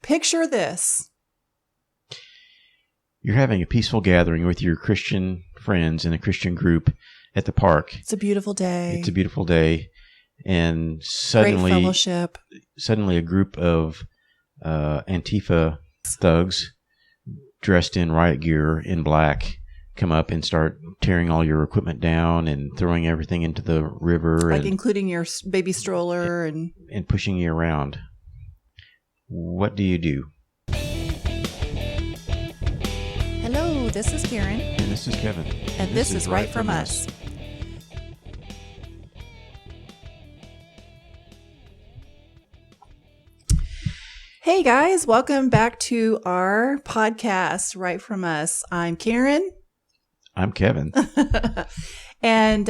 picture this. You're having a peaceful gathering with your Christian friends in a Christian group at the park. It's a beautiful day. It's a beautiful day. And Great fellowship. Suddenly a group of Antifa thugs dressed in riot gear in black come up and start tearing all your equipment down and throwing everything into the river. Like including your baby stroller and pushing you around. What do you do? Hello, this is Karen. And this is Kevin. And this is Right From Us. Hey guys, welcome back to our podcast, Right From Us. I'm Karen. I'm Kevin. And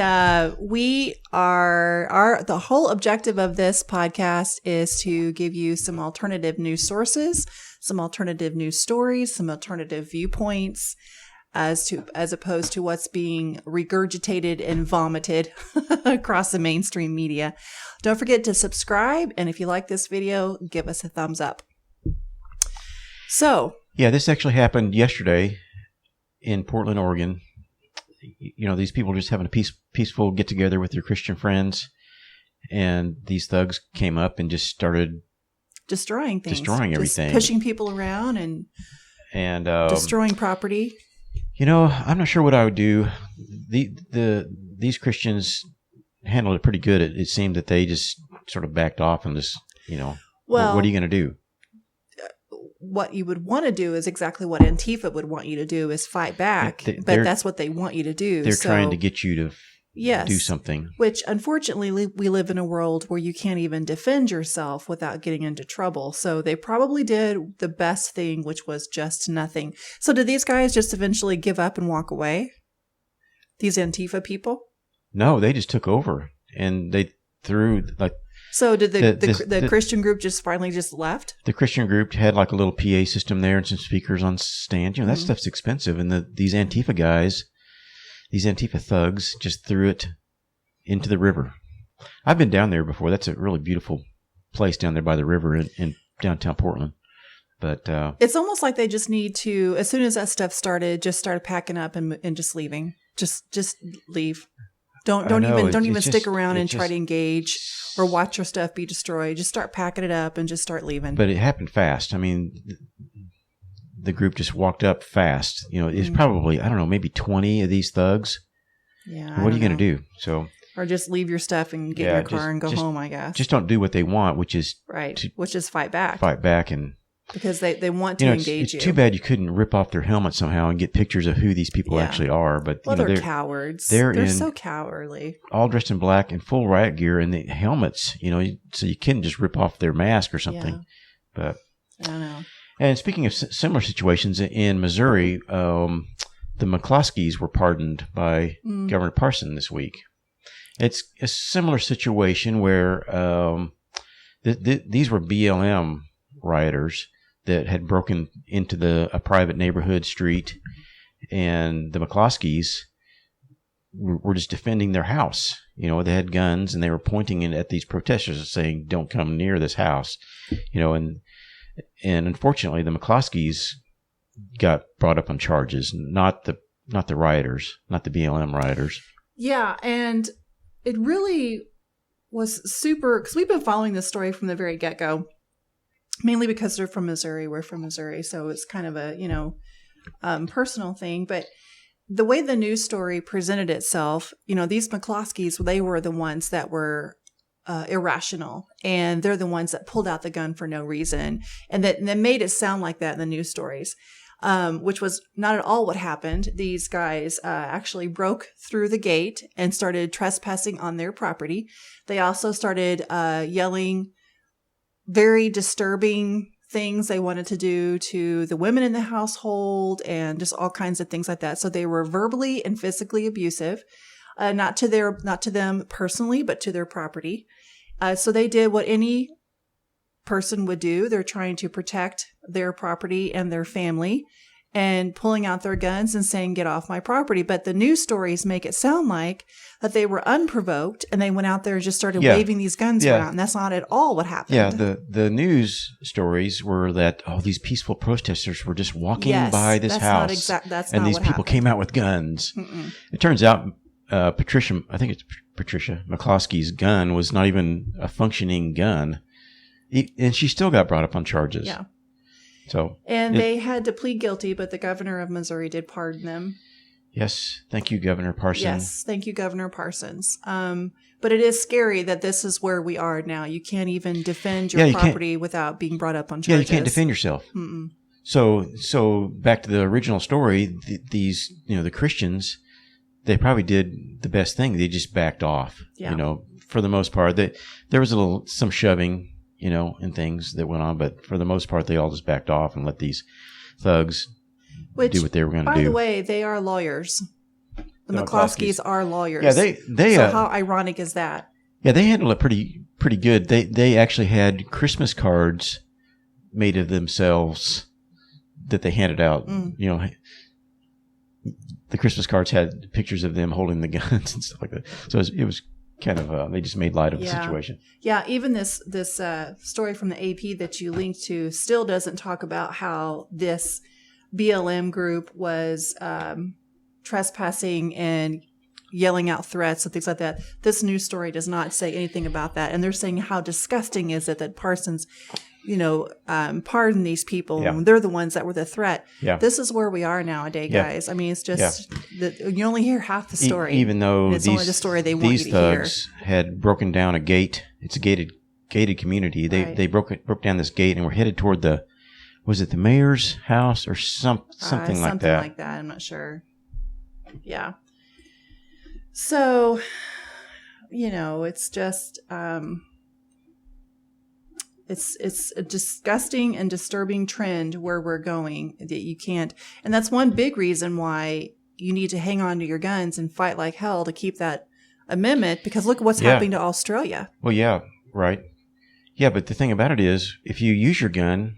we are, the whole objective of this podcast is to give you some alternative news sources, some alternative news stories, some alternative viewpoints as opposed to what's being regurgitated and vomited across the mainstream media. Don't forget to subscribe. And if you like this video, give us a thumbs up. So. Yeah, this actually happened yesterday in Portland, Oregon. You know, these people are just having a peaceful get together with their Christian friends, and these thugs came up and just started destroying things, everything, just pushing people around and destroying property. You know, I'm not sure what I would do. These Christians handled it pretty good. It seemed that they just sort of backed off and just, you know, well, what are you going to do? What you would want to do is exactly what Antifa would want you to do, is fight back. But that's what they want you to do. They're trying to get you to do something. Which, unfortunately, we live in a world where you can't even defend yourself without getting into trouble. So they probably did the best thing, which was just nothing. So did these guys just eventually give up and walk away? These Antifa people? No, they just took over. And they threw, like... So did the Christian group just finally just left? The Christian group had like a little PA system there and some speakers on stand. You know, that stuff's expensive. And these Antifa guys, these Antifa thugs, just threw it into the river. I've been down there before. That's a really beautiful place down there by the river in downtown Portland. But it's almost like they just need to, as soon as that stuff started, just start packing up and just leaving. Just leave. Don't even stick around and try to engage or watch your stuff be destroyed. Just start packing it up and just start leaving. But it happened fast. I mean, the group just walked up fast. You know, it's probably, I don't know, maybe 20 of these thugs. Yeah. What are you going to do? So, or just leave your stuff and get in your car and go home, I guess. Just don't do what they want, which is which is fight back. Fight back and. Because they want to engage you. It's too bad you couldn't rip off their helmet somehow and get pictures of who these people actually are. But they're cowards. They're so cowardly. All dressed in black and full riot gear and the helmets, you know, so you couldn't just rip off their mask or something. Yeah. But I don't know. And speaking of similar situations in Missouri, the McCloskys were pardoned by Governor Parson this week. It's a similar situation where these were BLM rioters that had broken into a private neighborhood street, and the McCloskys were just defending their house. You know, they had guns and they were pointing at these protesters saying, "Don't come near this house." You know, and unfortunately, the McCloskys got brought up on charges, not the rioters, not the BLM rioters. Yeah, and it really was super, because we've been following this story from the very get-go. Mainly because they're from Missouri. We're from Missouri. So it's kind of a, personal thing. But the way the news story presented itself, these McCloskeys, they were the ones that were irrational. And they're the ones that pulled out the gun for no reason. And that made it sound like that in the news stories, which was not at all what happened. These guys actually broke through the gate and started trespassing on their property. They also started yelling very disturbing things they wanted to do to the women in the household and just all kinds of things like that. So they were verbally and physically abusive, not to them personally, but to their property. So they did what any person would do. They're trying to protect their property and their family. and pulling out their guns and saying, get off my property. But the news stories make it sound like that they were unprovoked and they went out there and just started waving these guns around. And that's not at all what happened. Yeah, the news stories were that, these peaceful protesters were just walking by this house. And these people came out with guns. Mm-mm. It turns out Patricia McClosky's gun was not even a functioning gun. And she still got brought up on charges. Yeah. And they had to plead guilty, but the governor of Missouri did pardon them. Yes. Thank you, Governor Parsons. Yes. Thank you, Governor Parsons. But it is scary that this is where we are now. You can't even defend your property without being brought up on charges. Yeah, you can't defend yourself. Mm-mm. So back to the original story, these, the Christians, they probably did the best thing. They just backed off, for the most part. There was some shoving, and things that went on. But for the most part, they all just backed off and let these thugs do what they were going to do. By the way, they are lawyers. The McCloskeys are lawyers. Yeah, they. So how ironic is that? Yeah, they handled it pretty good. They actually had Christmas cards made of themselves that they handed out. Mm. The Christmas cards had pictures of them holding the guns and stuff like that. So it was kind of they just made light of the situation. Yeah, even this story from the AP that you linked to still doesn't talk about how this BLM group was trespassing and yelling out threats and things like that. This news story does not say anything about that, and they're saying how disgusting is it that Parsons, pardon these people. Yeah. They're the ones that were the threat. Yeah. This is where we are nowadays, guys. I mean, it's just that you only hear half the story. Even though it's only the story they want you to hear. These thugs had broken down a gate. It's a gated community. They broke down this gate and were headed toward was it the mayor's house or something like that? Something like that. I'm not sure. Yeah. So, it's just it's a disgusting and disturbing trend where we're going that you can't. And that's one big reason why you need to hang on to your guns and fight like hell to keep that amendment, because look at what's happening to Australia. Well, yeah, right. Yeah, but the thing about it is, if you use your gun,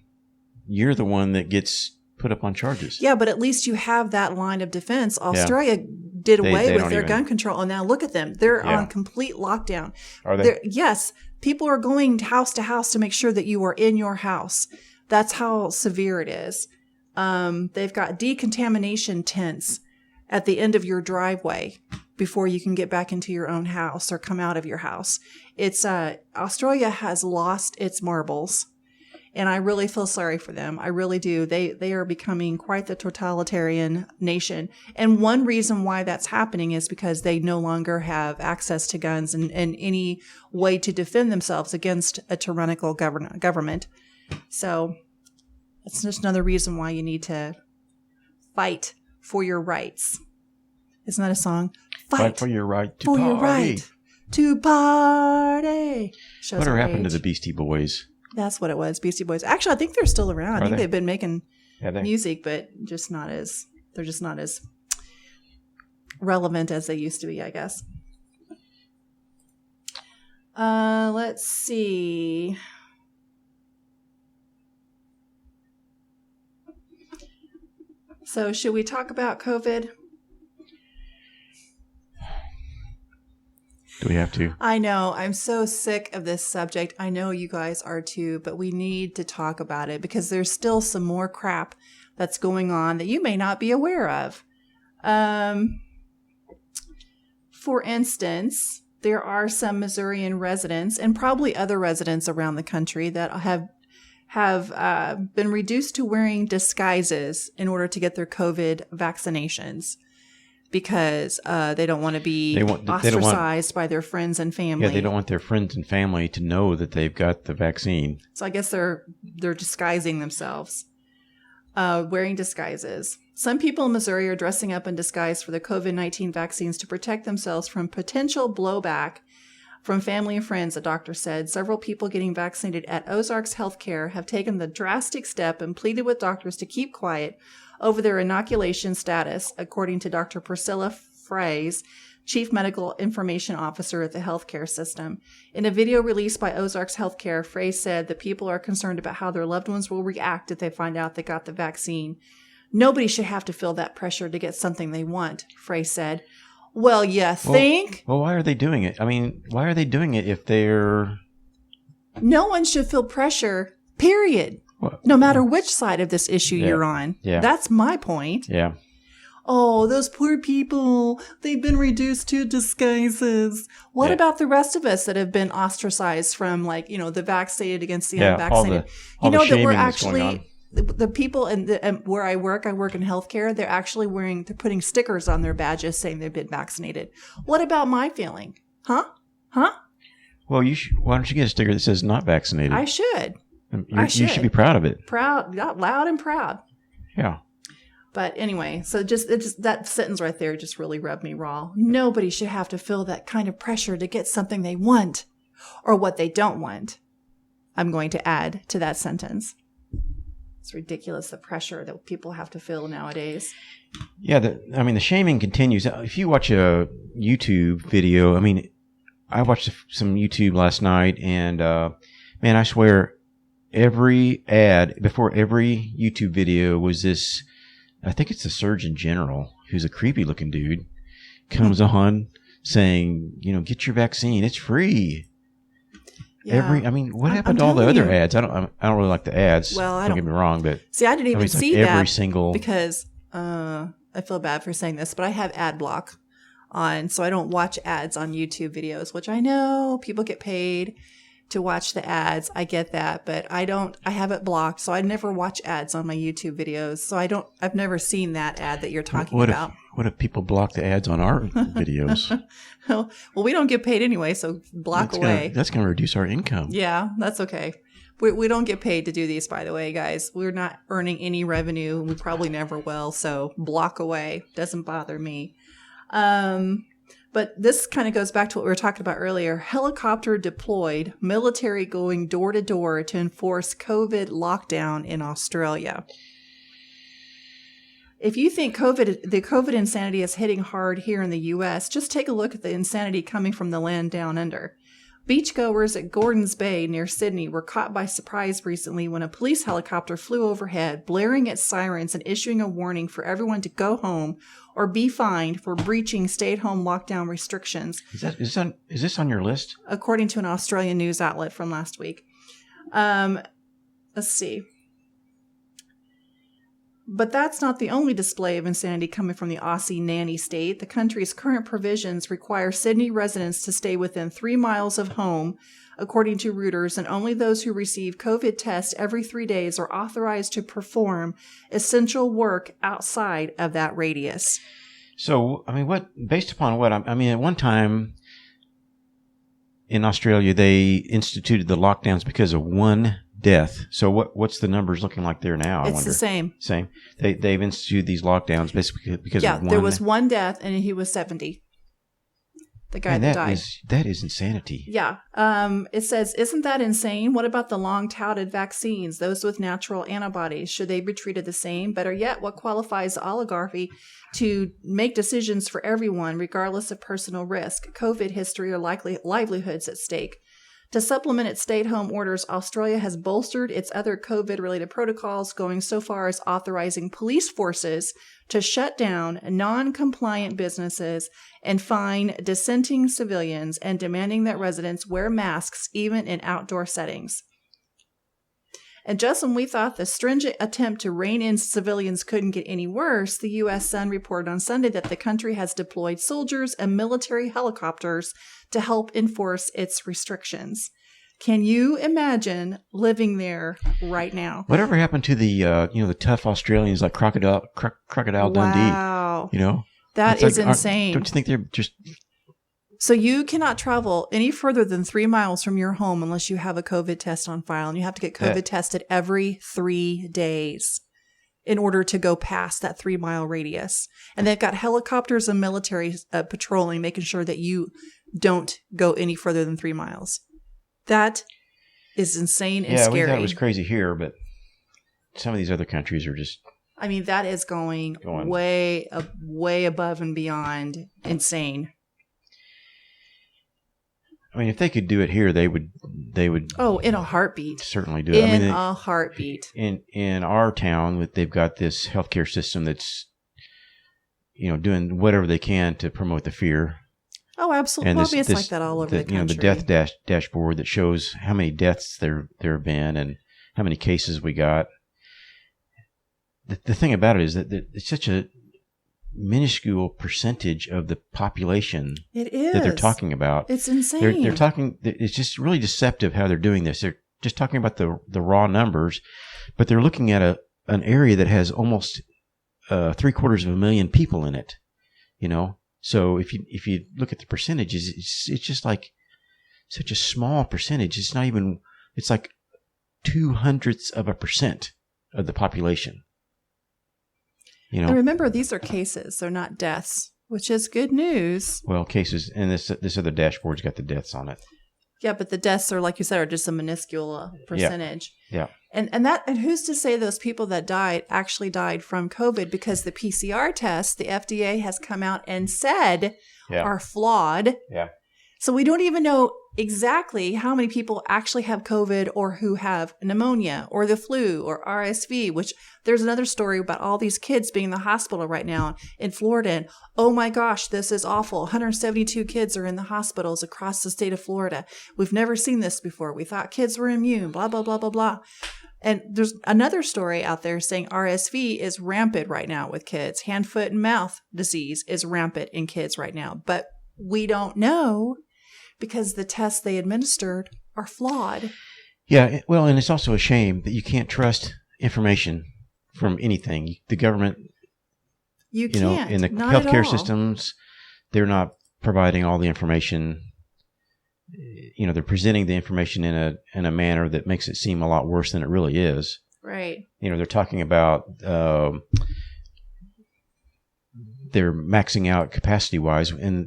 you're the one that gets put up on charges. Yeah, but at least you have that line of defense. Australia did away with their gun control, and now look at them. They're on complete lockdown. Are they? Yes. People are going house to house to make sure that you are in your house. That's how severe it is. They've got decontamination tents at the end of your driveway before you can get back into your own house or come out of your house. It's Australia has lost its marbles, and I really feel sorry for them. I really do. They are becoming quite the totalitarian nation. And one reason why that's happening is because they no longer have access to guns and any way to defend themselves against a tyrannical government. So it's just another reason why you need to fight for your rights. Isn't that a song? Fight for your right to party. For your right to party. Whatever happened to the Beastie Boys? That's what it was, Beastie Boys. Actually, I think they're still around. I think they've been making music, but they're just not as relevant as they used to be, I guess. Let's see. So, should we talk about COVID? Do we have to? I know. I'm so sick of this subject. I know you guys are too, but we need to talk about it because there's still some more crap that's going on that you may not be aware of. For instance, there are some Missourian residents and probably other residents around the country that have been reduced to wearing disguises in order to get their COVID vaccinations. Because they don't want to be ostracized by their friends and family. Yeah, they don't want their friends and family to know that they've got the vaccine. So I guess they're disguising themselves, wearing disguises. Some people in Missouri are dressing up in disguise for the COVID-19 vaccines to protect themselves from potential blowback from family and friends, the doctor said. Several people getting vaccinated at Ozarks Healthcare have taken the drastic step and pleaded with doctors to keep quiet over their inoculation status, according to Dr. Priscilla Fraze, Chief Medical Information Officer at the healthcare system. In a video released by Ozarks Healthcare, Fraze said that people are concerned about how their loved ones will react if they find out they got the vaccine. Nobody should have to feel that pressure to get something they want, Frey said. Well, you think? Well, why are they doing it? I mean, why are they doing it if they're... No one should feel pressure, period. No matter which side of this issue you're on. Yeah. That's my point. Yeah. Oh, those poor people, they've been reduced to disguises. What about the rest of us that have been ostracized from, like, you know, the vaccinated against the unvaccinated? All the that we're actually... the people where I work in healthcare, they're actually they're putting stickers on their badges saying they've been vaccinated. What about my feeling? Huh? Well, why don't you get a sticker that says not vaccinated? I should. You should be proud of it. Proud, out loud and proud. Yeah. But anyway, so just that sentence right there just really rubbed me raw. Nobody should have to feel that kind of pressure to get something they want or what they don't want. I'm going to add to that sentence. It's ridiculous, the pressure that people have to feel nowadays. Yeah, the shaming continues. If you watch a YouTube video, I mean, I watched some YouTube last night, and man, I swear, every ad before every YouTube video was this. I think it's the Surgeon General, who's a creepy looking dude, comes on saying, you know, get your vaccine, it's free. Yeah. What happened to all the other ads? I don't really like the ads. Well, don't get me wrong, but see, I didn't even see that every single because I feel bad for saying this, but I have ad block on, so I don't watch ads on YouTube videos, which I know people get paid to watch the ads. I get that, but I have it blocked, so I never watch ads on my YouTube videos. So I've never seen that ad that you're talking about. What if people block the ads on our videos? Well, we don't get paid anyway, so block away. That's going to reduce our income. Yeah, that's okay. We don't get paid to do these, by the way, guys. We're not earning any revenue. We probably never will, so block away. Doesn't bother me. But this kind of goes back to what we were talking about earlier. Helicopter deployed, military going door to door to enforce COVID lockdown in Australia. If you think the COVID insanity is hitting hard here in the U.S., just take a look at the insanity coming from the land down under. Beachgoers at Gordons Bay near Sydney were caught by surprise recently when a police helicopter flew overhead, blaring its sirens and issuing a warning for everyone to go home or be fined for breaching stay-at-home lockdown restrictions. Is this on your list? According to an Australian news outlet from last week. Let's see. But that's not the only display of insanity coming from the Aussie nanny state. The country's current provisions require Sydney residents to stay within 3 miles of home, according to Reuters, and only those who receive COVID tests every 3 days are authorized to perform essential work outside of that radius. So, based upon what? At one time in Australia, they instituted the lockdowns because of one death. So what's the numbers looking like there now? It's the same. Same. They've instituted these lockdowns basically because of one. Yeah, there was one death and he was 70. The guy that died. That is insanity. Yeah. It says, isn't that insane? What about the long-touted vaccines, those with natural antibodies? Should they be treated the same? Better yet, what qualifies the oligarchy to make decisions for everyone, regardless of personal risk, COVID history, or likely livelihoods at stake? To supplement its stay-at-home orders, Australia has bolstered its other COVID-related protocols, going so far as authorizing police forces to shut down non-compliant businesses and fine dissenting civilians, and demanding that residents wear masks even in outdoor settings. And just when we thought the stringent attempt to rein in civilians couldn't get any worse, the U.S. Sun reported on Sunday that the country has deployed soldiers and military helicopters to help enforce its restrictions. Can you imagine living there right now? Whatever happened to the tough Australians like Crocodile Dundee? Wow. That is insane. Don't you think they're just... So you cannot travel any further than 3 miles from your home unless you have a COVID test on file, and you have to get COVID tested every 3 days in order to go past that 3 mile radius. And they've got helicopters and military patrolling, making sure that you don't go any further than 3 miles. That is insane and scary. Yeah, we thought it was crazy here, but some of these other countries are just... that is going way above and beyond insane. I mean, if they could do it here, they would. Oh, in a heartbeat. Certainly do it. In a heartbeat. In our town, they've got this healthcare system that's, doing whatever they can to promote the fear. Oh, absolutely. And it's like that all over the country. The death dashboard that shows how many deaths there have been and how many cases we got. The thing about it is that it's such a minuscule percentage of the population it is that they're talking about. It's insane. They're talking. It's just really deceptive how they're doing this. They're just talking about the raw numbers, but they're looking at an area that has almost 750,000 people in it. So if you look at the percentages, it's just like such a small percentage. It's not even. It's like 0.02% of the population. And remember, these are cases; they're not deaths, which is good news. Well, cases, and this other dashboard's got the deaths on it. Yeah, but the deaths are, like you said, are just a minuscule percentage. Yeah. And who's to say those people that died actually died from COVID? Because the PCR tests, the FDA has come out and said are flawed. Yeah. So we don't even know exactly how many people actually have COVID or who have pneumonia or the flu or RSV, which there's another story about all these kids being in the hospital right now in Florida. And oh my gosh, this is awful. 172 kids are in the hospitals across the state of Florida. We've never seen this before. We thought kids were immune, blah, blah, blah, blah, blah. And there's another story out there saying RSV is rampant right now with kids. Hand, foot, and mouth disease is rampant in kids right now. But we don't know because the tests they administered are flawed. Yeah, well, and it's also a shame that you can't trust information from anything. The government, you can't. In the healthcare systems, they're not providing all the information. They're presenting the information in a manner that makes it seem a lot worse than it really is. Right. They're talking about they're maxing out capacity-wise, and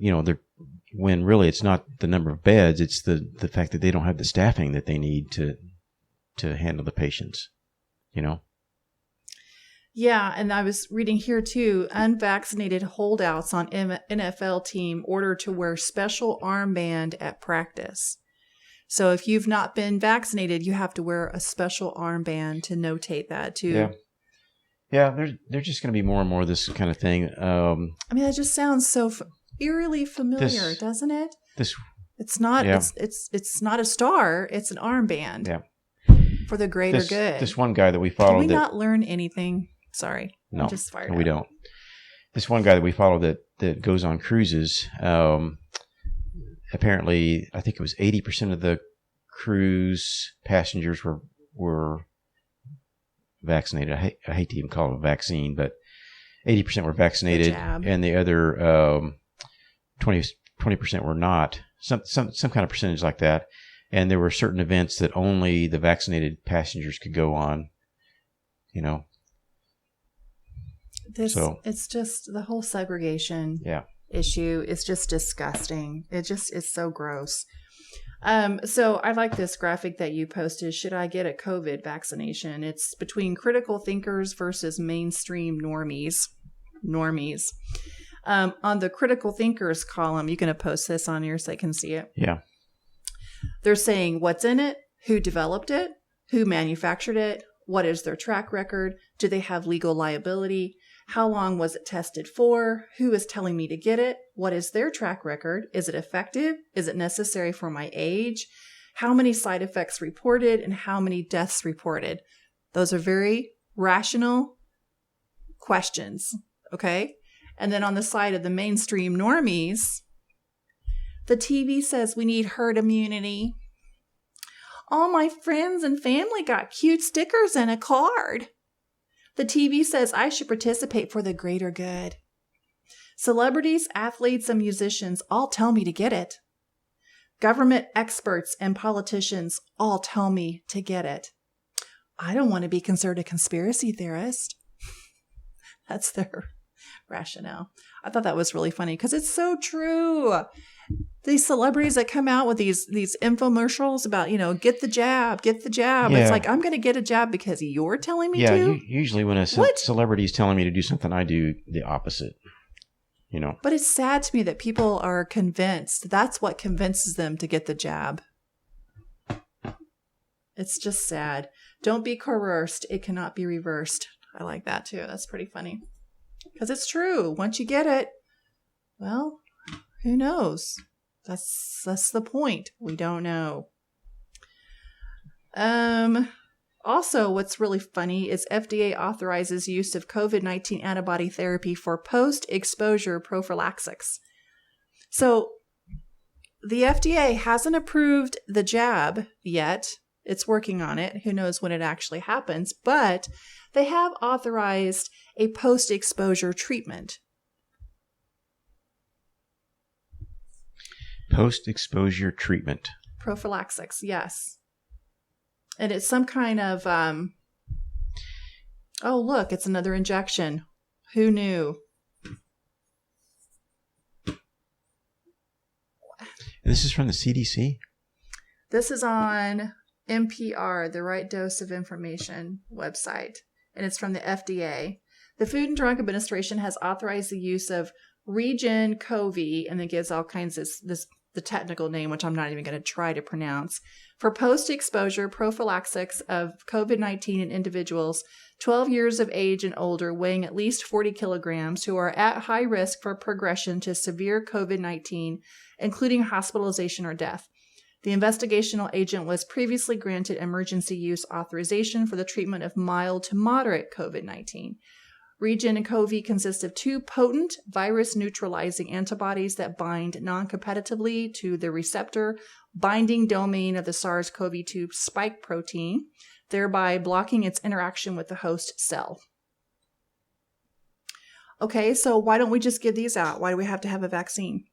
when really it's not the number of beds, it's the fact that they don't have the staffing that they need to handle the patients. Yeah, and I was reading here too, unvaccinated holdouts on NFL team ordered to wear special armband at practice. So if you've not been vaccinated, you have to wear a special armband to notate that too. Yeah, there's just going to be more and more of this kind of thing. That just sounds so eerily familiar, doesn't it? It's not. Yeah. It's not a star. It's an armband. Yeah. For the greater good. This one guy that we followed. Did we not learn anything? Sorry. No. I'm just fired we up. don't. This one guy that we follow that goes on cruises. Apparently, I think it was 80% of the cruise passengers were vaccinated. I hate to even call it a vaccine, but 80% were vaccinated, and the other 20% were not. Some kind of percentage like that. And there were certain events that only the vaccinated passengers could go on. It's just the whole segregation issue is just disgusting. It just is so gross. So I like this graphic that you posted. Should I get a COVID vaccination? It's between critical thinkers versus mainstream normies. On the critical thinkers column, you're going to post this on here so I can see it. Yeah. They're saying what's in it, who developed it, who manufactured it, what is their track record, do they have legal liability, how long was it tested for, who is telling me to get it, what is their track record, is it effective, is it necessary for my age, how many side effects reported, and how many deaths reported. Those are very rational questions, okay? And then on the side of the mainstream normies, the TV says we need herd immunity. All my friends and family got cute stickers and a card. The TV says I should participate for the greater good. Celebrities, athletes, and musicians all tell me to get it. Government experts and politicians all tell me to get it. I don't want to be considered a conspiracy theorist. That's their rationale. I thought that was really funny because it's so true. These celebrities that come out with these infomercials about, get the jab. Yeah. It's like, I'm going to get a jab because you're telling me to. Yeah, usually when a celebrity is telling me to do something, I do the opposite. But it's sad to me that people are convinced. That's what convinces them to get the jab. It's just sad. Don't be coerced. It cannot be reversed. I like that too. That's pretty funny. Because it's true. Once you get it, well, who knows? That's the point. We don't know. Also, what's really funny is FDA authorizes use of COVID-19 antibody therapy for post-exposure prophylaxis. So the FDA hasn't approved the jab yet. It's working on it. Who knows when it actually happens, but they have authorized a post-exposure treatment. Post-exposure treatment. Prophylaxis, yes. And it's some kind of, oh, look, it's another injection. Who knew? This is from the CDC? This is on NPR, the Right Dose of Information website, and it's from the FDA. The Food and Drug Administration has authorized the use of Regen-Cov, and it gives all kinds of the technical name, which I'm not even going to try to pronounce, for post-exposure prophylaxis of COVID-19 in individuals 12 years of age and older weighing at least 40 kilograms who are at high risk for progression to severe COVID-19, including hospitalization or death. The investigational agent was previously granted emergency use authorization for the treatment of mild to moderate COVID-19. Regen-Cov consists of two potent virus-neutralizing antibodies that bind non-competitively to the receptor binding domain of the SARS-CoV-2 spike protein, thereby blocking its interaction with the host cell. Okay, so why don't we just give these out? Why do we have to have a vaccine?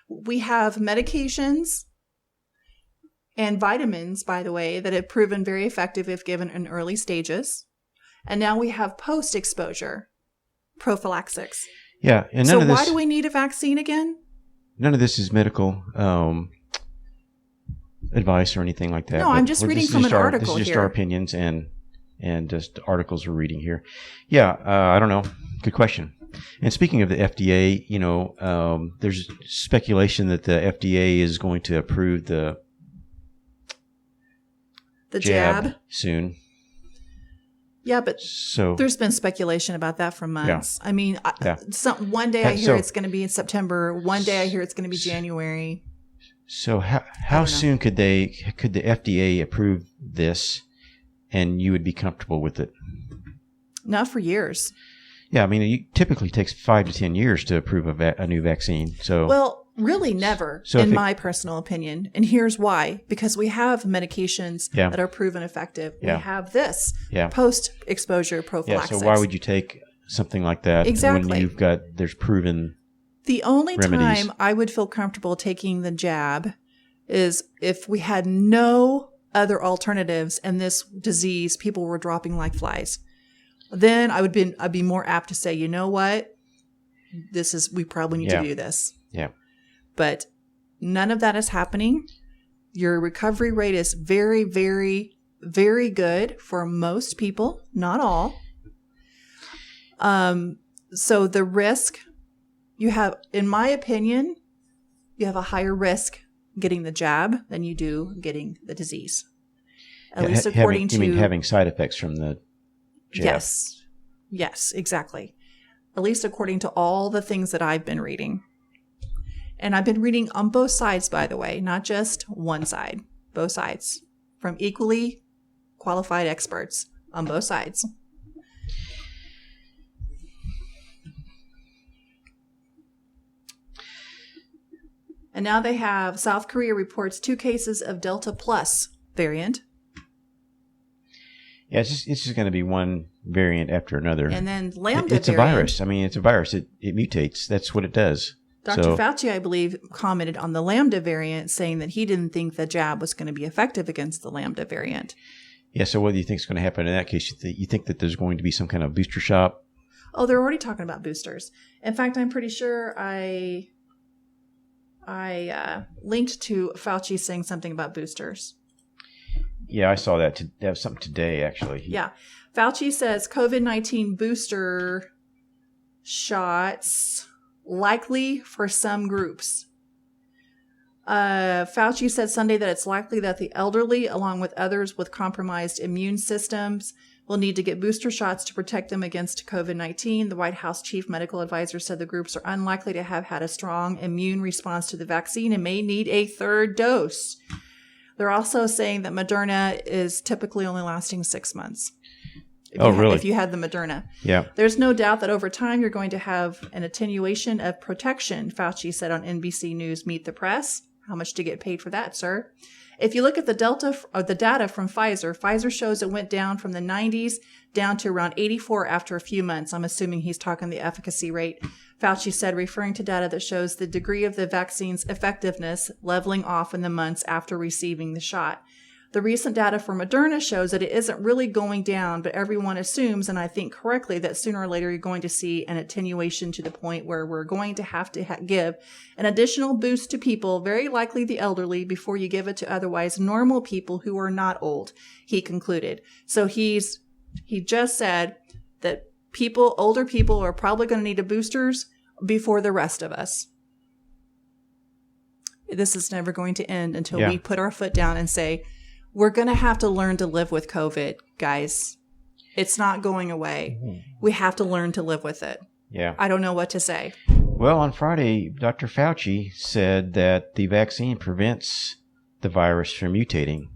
We have medications and vitamins, by the way, that have proven very effective if given in early stages. And now we have post-exposure prophylaxis. Yeah. And so why do we need a vaccine again? None of this is medical advice or anything like that. No, I'm just reading from an article here. This is just our opinions and just articles we're reading here. Yeah, I don't know. Good question. And speaking of the FDA, there's speculation that the FDA is going to approve the jab soon. Yeah, but there's been speculation about that for months. Yeah. I mean, one day I hear it's going to be in September. One day I hear it's going to be January. So how soon could the FDA approve this, and you would be comfortable with it? Not for years. Yeah, I mean, it typically takes 5 to 10 years to approve a new vaccine. Well, really never, in my personal opinion. And here's why. Because we have medications that are proven effective. We have this post-exposure prophylaxis. Yeah, so why would you take something like that when there's proven The only remedies? time I would feel comfortable taking the jab is if we had no other alternatives and this disease, people were dropping like flies. Then I'd be more apt to say, you know what? We probably need to do this. Yeah. But none of that is happening. Your recovery rate is very, very, very good for most people, not all. So the risk you have, in my opinion, you have a higher risk getting the jab than you do getting the disease. At least according to... You mean having side effects from the jab? Yes, exactly. At least according to all the things that I've been reading. And I've been reading on both sides, by the way, not just one side, both sides, from equally qualified experts on both sides. And now they have South Korea reports 2 cases of Delta Plus variant. Yeah, it's just going to be one variant after another. And then Lambda It's variant. a virus. I mean, it's a virus. It mutates. That's what it does. Dr. Fauci, I believe, commented on the Lambda variant, saying that he didn't think the jab was going to be effective against the Lambda variant. Yeah, so what do you think is going to happen in that case? You think that there's going to be some kind of booster shot? Oh, they're already talking about boosters. In fact, I'm pretty sure I linked to Fauci saying something about boosters. Yeah, I saw that. That was something today, actually. Yeah. Fauci says COVID-19 booster shots likely for some groups. Fauci said Sunday that it's likely that the elderly, along with others with compromised immune systems, will need to get booster shots to protect them against COVID-19. The White House chief medical advisor said the groups are unlikely to have had a strong immune response to the vaccine and may need a third dose. They're also saying that Moderna is typically only lasting 6 months. Really? If you had the Moderna. Yeah. There's no doubt that over time you're going to have an attenuation of protection, Fauci said on NBC News Meet the Press. How much to get paid for that, sir? If you look at the data from Pfizer shows it went down from the 90s down to around 84 after a few months. I'm assuming he's talking the efficacy rate. Fauci said, referring to data that shows the degree of the vaccine's effectiveness leveling off in the months after receiving the shot. The recent data for Moderna shows that it isn't really going down, but everyone assumes, and I think correctly, that sooner or later you're going to see an attenuation to the point where we're going to have to give an additional boost to people, very likely the elderly, before you give it to otherwise normal people who are not old, he concluded. So he just said that older people are probably going to need boosters before the rest of us. This is never going to end until we put our foot down and say, we're going to have to learn to live with COVID, guys. It's not going away. We have to learn to live with it. Yeah. I don't know what to say. Well, on Friday, Dr. Fauci said that the vaccine prevents the virus from mutating.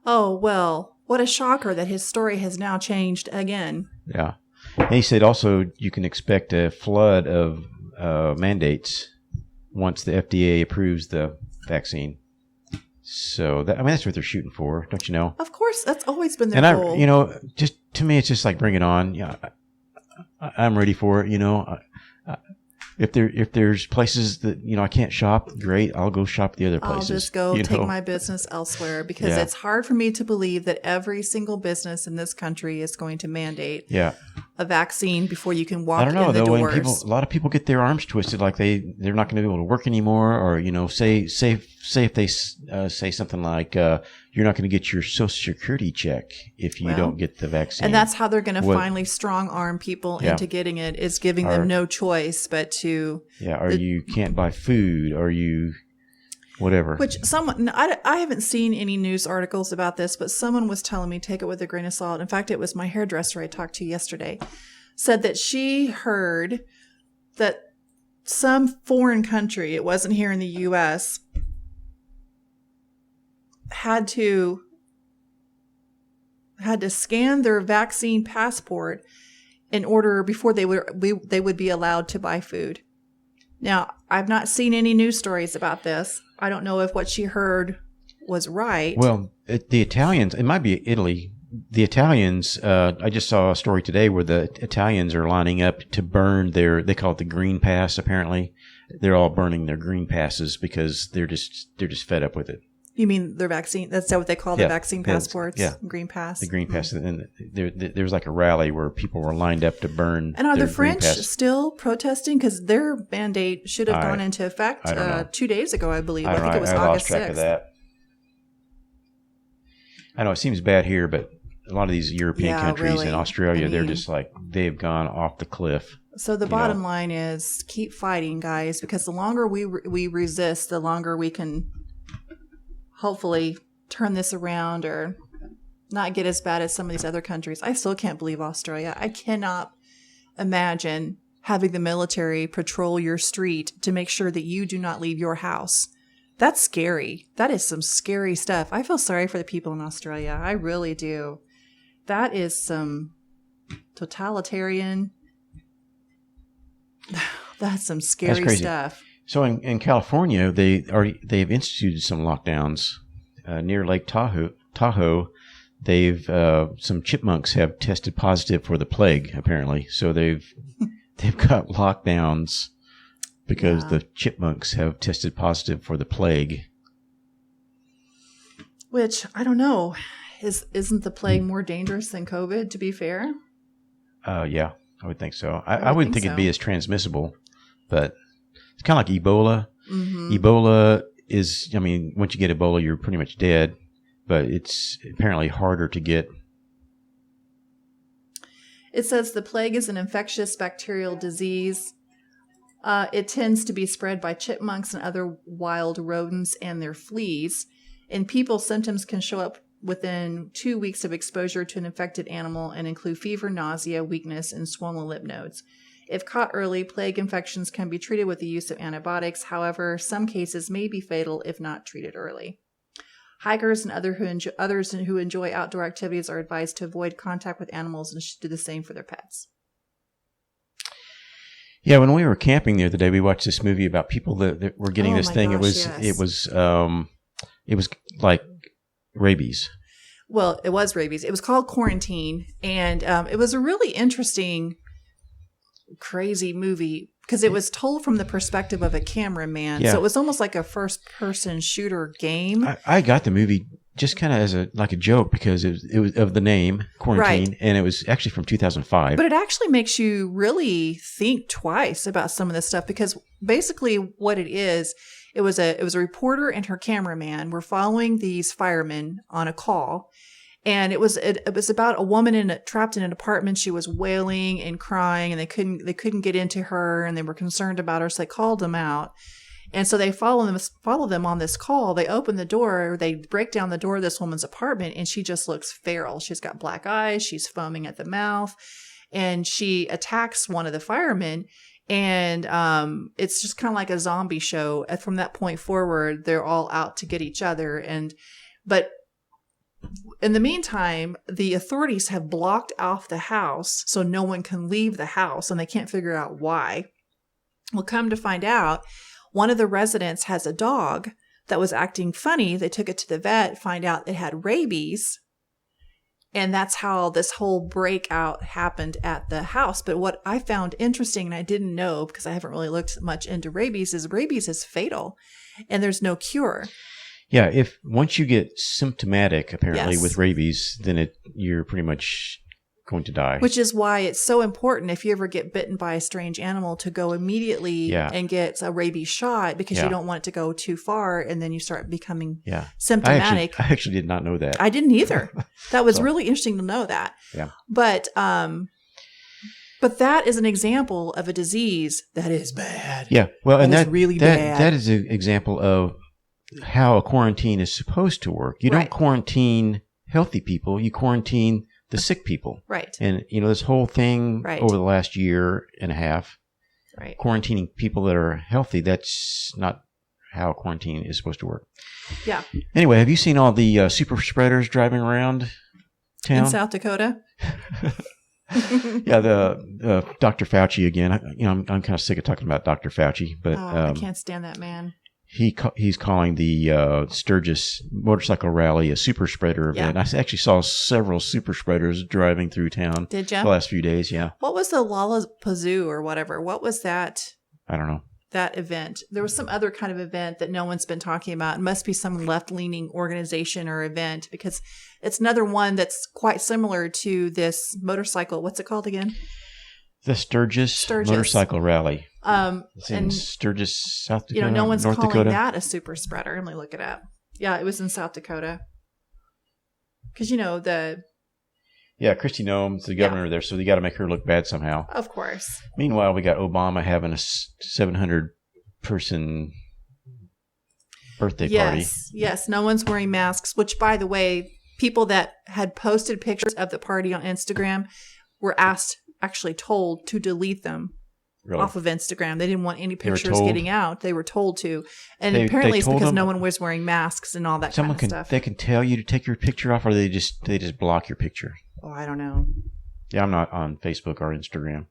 Oh, well, what a shocker that his story has now changed again. Yeah. And he said also you can expect a flood of mandates once the FDA approves the vaccine. So that's what they're shooting for, don't you know? Of course, that's always been their goal. Just to me, it's just like bring it on. Yeah, I'm ready for it. If there's places that I can't shop, great. I'll go shop the other places. I'll just go take my business elsewhere because it's hard for me to believe that every single business in this country is going to mandate a vaccine before you can walk in the doors. I don't know though. When a lot of people get their arms twisted, like they're not going to be able to work anymore, or say if they say something like you're not going to get your Social Security check if you don't get the vaccine, and that's how they're going to finally strong arm people into getting it, is giving them no choice but to you can't buy food, or you whatever. Which I haven't seen any news articles about this, but someone was telling me, take it with a grain of salt. In fact, it was my hairdresser I talked to yesterday, said that she heard that some foreign country, it wasn't here in the U.S., had to scan their vaccine passport in order before they would be allowed to buy food. Now, I've not seen any news stories about this. I don't know if what she heard was right. Well, the Italians, it might be Italy. The Italians, I just saw a story today where the Italians are lining up to burn they call it the green pass, apparently. They're all burning their green passes because they're just fed up with it. You mean their vaccine? That's what they call the vaccine passports? Yeah. Green pass? The green pass. And there was like a rally where people were lined up to burn. And are the French still protesting? Because their mandate should have gone into effect 2 days ago, I believe. I think it was August 6th. I lost track of that. I know it seems bad here, but a lot of these European countries and Australia, they're just like, they've gone off the cliff. So the bottom line is keep fighting, guys, because the longer we resist, the longer we can hopefully turn this around or not get as bad as some of these other countries. I still can't believe Australia. I cannot imagine having the military patrol your street to make sure that you do not leave your house. That's scary. That is some scary stuff. I feel sorry for the people in Australia. I really do. That is some totalitarian. That's some scary stuff. So in California, they've instituted some lockdowns near Lake Tahoe. They've some chipmunks have tested positive for the plague, apparently. So they've got lockdowns because the chipmunks have tested positive for the plague. Which I don't know. Isn't the plague more dangerous than COVID? To be fair. Yeah, I would think so. I wouldn't think it'd be as transmissible, but. It's kind of like Ebola. Mm-hmm. Ebola is, once you get Ebola, you're pretty much dead, but it's apparently harder to get. It says the plague is an infectious bacterial disease. It tends to be spread by chipmunks and other wild rodents and their fleas. In people, symptoms can show up within 2 weeks of exposure to an infected animal and include fever, nausea, weakness, and swollen lymph nodes. If caught early, plague infections can be treated with the use of antibiotics. However, some cases may be fatal if not treated early. Hikers and others who enjoy outdoor activities are advised to avoid contact with animals and should do the same for their pets. Yeah, when we were camping the other day, we watched this movie about people that were getting this thing. Gosh, it was like rabies. Well, it was rabies. It was called Quarantine, and it was a really interesting, crazy movie because it was told from the perspective of a cameraman. Yeah. So it was almost like a first-person shooter game. I got the movie just kind of as a joke because it was of the name Quarantine, Right. and it was actually from 2005. But it actually makes you really think twice about some of this stuff because basically what it is, it was a reporter and her cameraman were following these firemen on a call. And it was about a woman trapped in an apartment. She was wailing and crying, and they couldn't get into her, and they were concerned about her, so they called them out. And so they follow them on this call. They open the door, they break down the door of this woman's apartment, and she just looks feral. She's got black eyes, she's foaming at the mouth, and she attacks one of the firemen. And it's just kind of like a zombie show. And from that point forward, they're all out to get each other. But in the meantime, the authorities have blocked off the house so no one can leave the house, and they can't figure out why. Well, come to find out, one of the residents has a dog that was acting funny. They took it to the vet, find out it had rabies, and that's how this whole breakout happened at the house. But what I found interesting, and I didn't know because I haven't really looked much into rabies is fatal, and there's no cure. Yeah, if once you get symptomatic, apparently Yes. with rabies, then you're pretty much going to die. Which is why it's so important if you ever get bitten by a strange animal to go immediately and get a rabies shot because you don't want it to go too far and then you start becoming symptomatic. I actually did not know that. I didn't either. That was really interesting to know that. Yeah. But that is an example of a disease that is bad. Yeah. Well, and that's really bad. That is an example of how a quarantine is supposed to work. You don't quarantine healthy people, you quarantine the sick people. Right. And, this whole thing over the last year and a half, quarantining people that are healthy, that's not how quarantine is supposed to work. Yeah. Anyway, have you seen all the super spreaders driving around town? In South Dakota? Yeah, the Dr. Fauci again. I'm kind of sick of talking about Dr. Fauci, but I can't stand that man. He's calling the Sturgis Motorcycle Rally a super spreader event. I actually saw several super spreaders driving through town. Did you? The last few days, yeah. What was the Lollapalooza or whatever? What was that? I don't know. That event. There was some other kind of event that no one's been talking about. It must be some left-leaning organization or event because it's another one that's quite similar to this motorcycle. What's it called again? The Sturgis Motorcycle Rally. It's in and, Sturgis, South Dakota. No one's North calling Dakota. that a super spreader. Let me look it up. Yeah, it was in South Dakota. Because Kristi Noem's the governor there, so you got to make her look bad somehow. Of course. Meanwhile, we got Obama having a 700-person birthday party. Yes, no one's wearing masks, which, by the way, people that had posted pictures of the party on Instagram were actually told to delete them off of Instagram. They didn't want any pictures getting out. They were told to. And apparently it's because no one was wearing masks and all that kind of stuff. They can tell you to take your picture off, or they just block your picture. Oh, I don't know. Yeah, I'm not on Facebook or Instagram.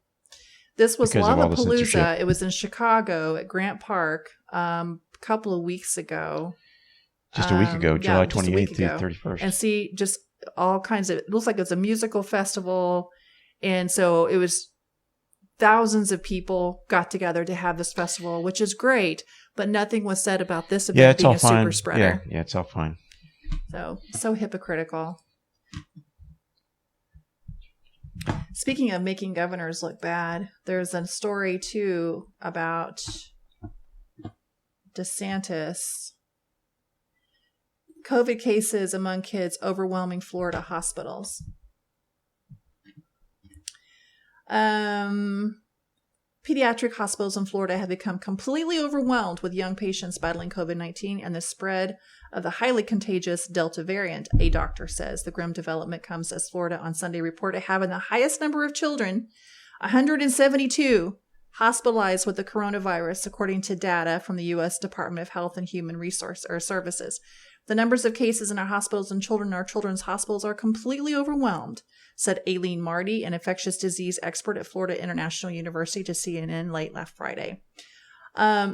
This was Lollapalooza. It was in Chicago at Grant Park a couple of weeks ago. Just a week ago, July 28th through 31st. And see, just all kinds of, it looks like it's a musical festival. And so it was thousands of people got together to have this festival, which is great, but nothing was said about this event being a super spreader. Yeah, it's all fine. So hypocritical. Speaking of making governors look bad, there's a story too about DeSantis. COVID cases among kids overwhelming Florida hospitals. Pediatric hospitals in Florida have become completely overwhelmed with young patients battling COVID-19 and the spread of the highly contagious Delta variant, a doctor says. The grim development comes as Florida on Sunday reported having the highest number of children, 172, hospitalized with the coronavirus, according to data from the U.S. Department of Health and Human Services. The numbers of cases in our hospitals and children in our children's hospitals are completely overwhelmed, said Aileen Marty, an infectious disease expert at Florida International University, to CNN late last Friday.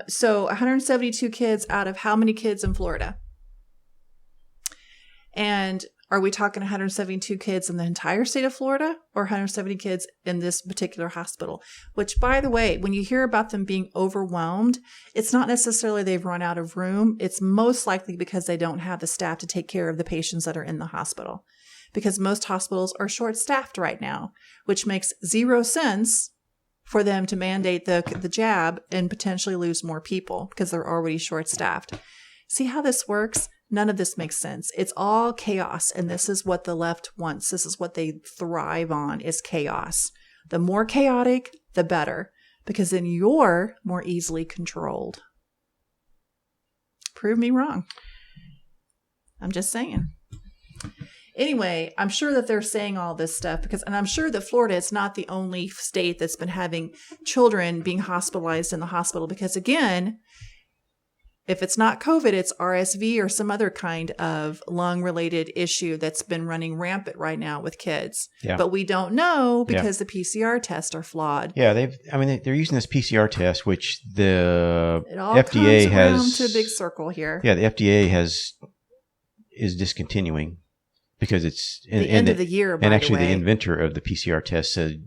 So 172 kids out of how many kids in Florida? And are we talking 172 kids in the entire state of Florida or 170 kids in this particular hospital? Which, by the way, when you hear about them being overwhelmed, it's not necessarily they've run out of room. It's most likely because they don't have the staff to take care of the patients that are in the hospital. Because most hospitals are short-staffed right now, which makes zero sense for them to mandate the jab and potentially lose more people because they're already short-staffed. See how this works? None of this makes sense. It's all chaos, and this is what the left wants. This is what they thrive on, is chaos. The more chaotic, the better, because then you're more easily controlled. Prove me wrong. I'm just saying. Anyway, I'm sure that they're saying all this stuff and I'm sure that Florida is not the only state that's been having children being hospitalized in the hospital because, again, if it's not COVID, it's RSV or some other kind of lung-related issue that's been running rampant right now with kids. Yeah. But we don't know because the PCR tests are flawed. Yeah, they're using this PCR test, which the it all FDA comes has around to a big circle here. Yeah, the FDA is discontinuing because it's the end of the year. And actually, the inventor of the PCR test said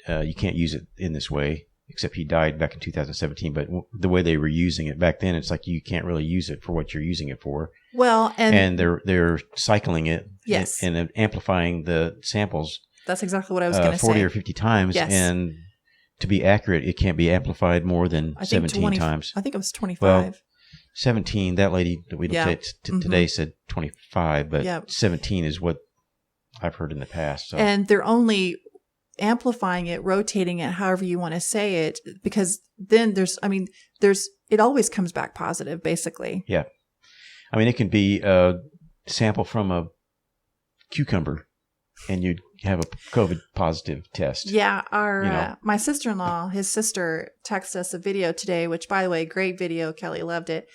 you can't use it in this way. Except he died back in 2017. But the way they were using it back then, it's like you can't really use it for what you're using it for. Well, and they're cycling it, yes, and amplifying the samples. That's exactly what I was going to say. 40 or 50 times, yes. And to be accurate, it can't be amplified more than 17 times. I think it was 25. Well, 17. That lady that we looked at today said 25, but 17 is what I've heard in the past. So. And they're only amplifying it, rotating it, however you want to say it, because then it always comes back positive, basically. Yeah. I mean, it can be a sample from a cucumber and you'd have a COVID positive test. Yeah. My sister-in-law, his sister, texted us a video today, which, by the way, great video. Kelly loved it,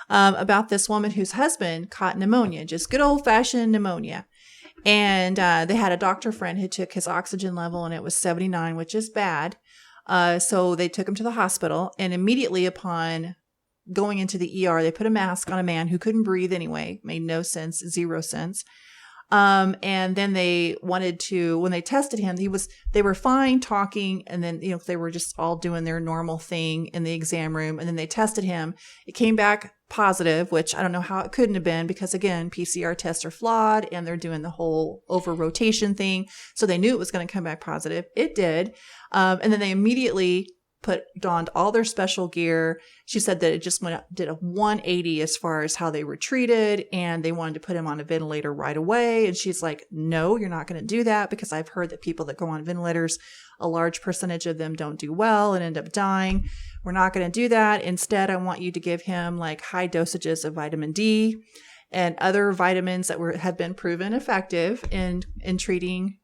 about this woman whose husband caught pneumonia, just good old-fashioned pneumonia. And they had a doctor friend who took his oxygen level, and it was 79, which is bad. So they took him to the hospital, and immediately upon going into the ER, they put a mask on a man who couldn't breathe anyway. Made no sense, zero sense. And then they wanted to, when they tested him, they were fine talking. And then, they were just all doing their normal thing in the exam room. And then they tested him. It came back positive, which I don't know how it couldn't have been because, again, PCR tests are flawed and they're doing the whole over rotation thing. So they knew it was going to come back positive. It did. And then they immediately donned all their special gear. She said that it just did a 180 as far as how they were treated, and they wanted to put him on a ventilator right away. And she's like, no, you're not going to do that, because I've heard that people that go on ventilators, a large percentage of them don't do well and end up dying. We're not going to do that. Instead, I want you to give him like high dosages of vitamin D and other vitamins that have been proven effective in treating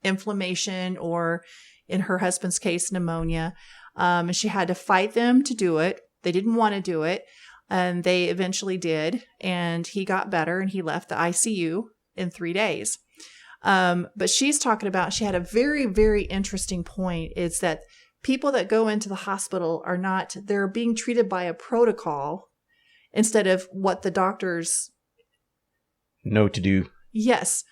inflammation, or in her husband's case, pneumonia. And she had to fight them to do it. They didn't want to do it. And they eventually did. And he got better and he left the ICU in 3 days. But she's talking about, she had a very, very interesting point, is that people that go into the hospital they're being treated by a protocol instead of what the doctors know to do. Yes.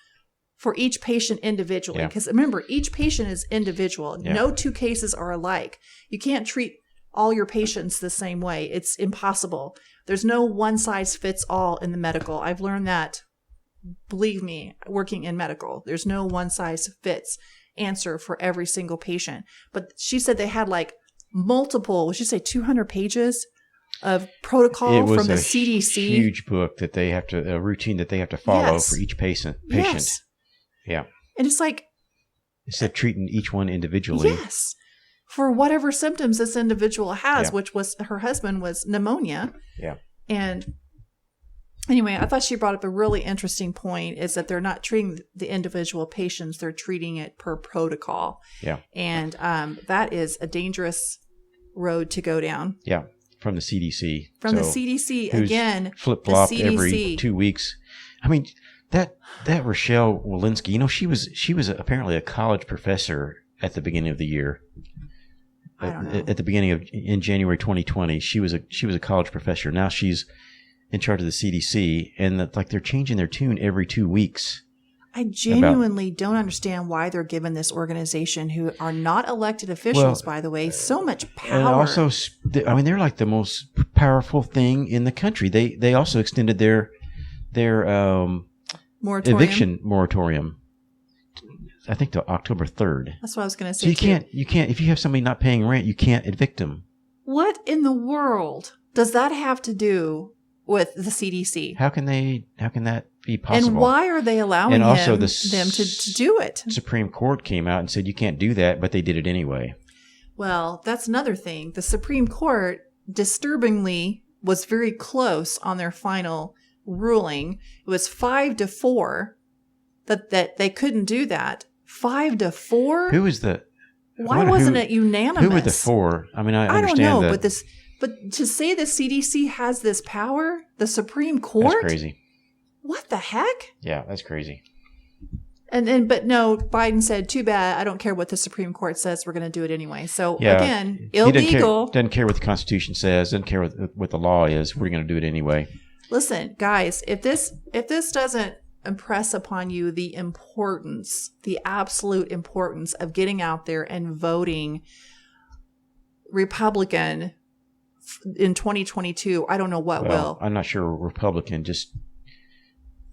For each patient individually. Because remember, each patient is individual. Yeah. No two cases are alike. You can't treat all your patients the same way. It's impossible. There's no one size fits all in the medical. I've learned that, believe me, working in medical. There's no one size fits answer for every single patient. But she said they had like multiple, would you say 200 pages of protocol from the CDC? It was a huge book that they have a routine that they have to follow for each patient. Yes. Yeah. And it's like, instead of treating each one individually. Yes. For whatever symptoms this individual has, Yeah. which was her husband was pneumonia. Yeah. And anyway, I thought she brought up a really interesting point is that they're not treating the individual patients. They're treating it per protocol. Yeah. And that is a dangerous road to go down. Yeah. From the CDC. From the CDC, again. Flip-flop the every CDC. 2 weeks. I mean, that Rochelle Walensky, she was apparently a college professor at the beginning of the year. I don't know. At the beginning in January 2020, she was a college professor. Now she's in charge of the CDC, and they're changing their tune every 2 weeks. I genuinely don't understand why they're giving this organization, who are not elected officials, by the way, so much power. And also, they're like the most powerful thing in the country. They also extended their moratorium. eviction moratorium, I think, to October 3rd. That's what I was going to say. So you can't, if you have somebody not paying rent, you can't evict them. What in the world does that have to do with the CDC? How can that be possible? And why are they allowing them to do it? Supreme Court came out and said you can't do that, but they did it anyway. Well, that's another thing. The Supreme Court, disturbingly, was very close on their final ruling. It was 5-4 that they couldn't do that. 5-4? Who was the? Why wasn't it unanimous? Who were the four? I mean, I understand don't know, that. but to say the CDC has this power, the Supreme Court? That's crazy. What the heck? Yeah, that's crazy. But no, Biden said, too bad. I don't care what the Supreme Court says. We're going to do it anyway. So Yeah. again, illegal. He doesn't care what the Constitution says. Doesn't care what the law is. We're going to do it anyway. Listen, guys, if this doesn't impress upon you the importance, the absolute importance of getting out there and voting Republican in 2022, I don't know what will. I'm not sure Republican, just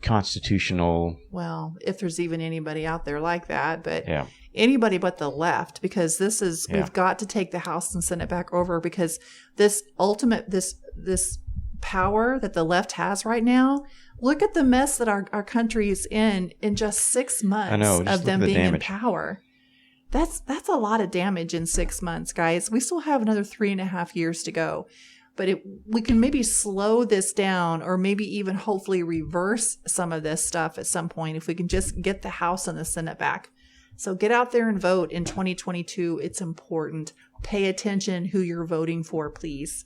constitutional. Well, if there's even anybody out there like that, but Yeah. anybody but the left, because we've got to take the House and send it back over, because this power that the left has right now, look at the mess that our country is in just 6 months I know, just of them look at the being damage. in power. That's a lot of damage in 6 months, guys. We still have another 3.5 years to go. But we can maybe slow this down, or maybe even hopefully reverse some of this stuff at some point if we can just get the House and the Senate back. So get out there and vote in 2022. It's important. Pay attention who you're voting for, please.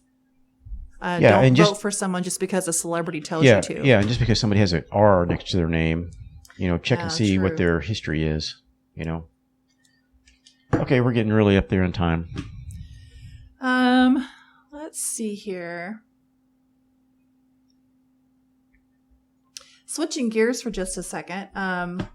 Don't vote for someone just because a celebrity tells you to. Yeah, and just because somebody has an R next to their name, check and see true. what their history is, Okay, we're getting really up there in time. Let's see here. Switching gears for just a second. When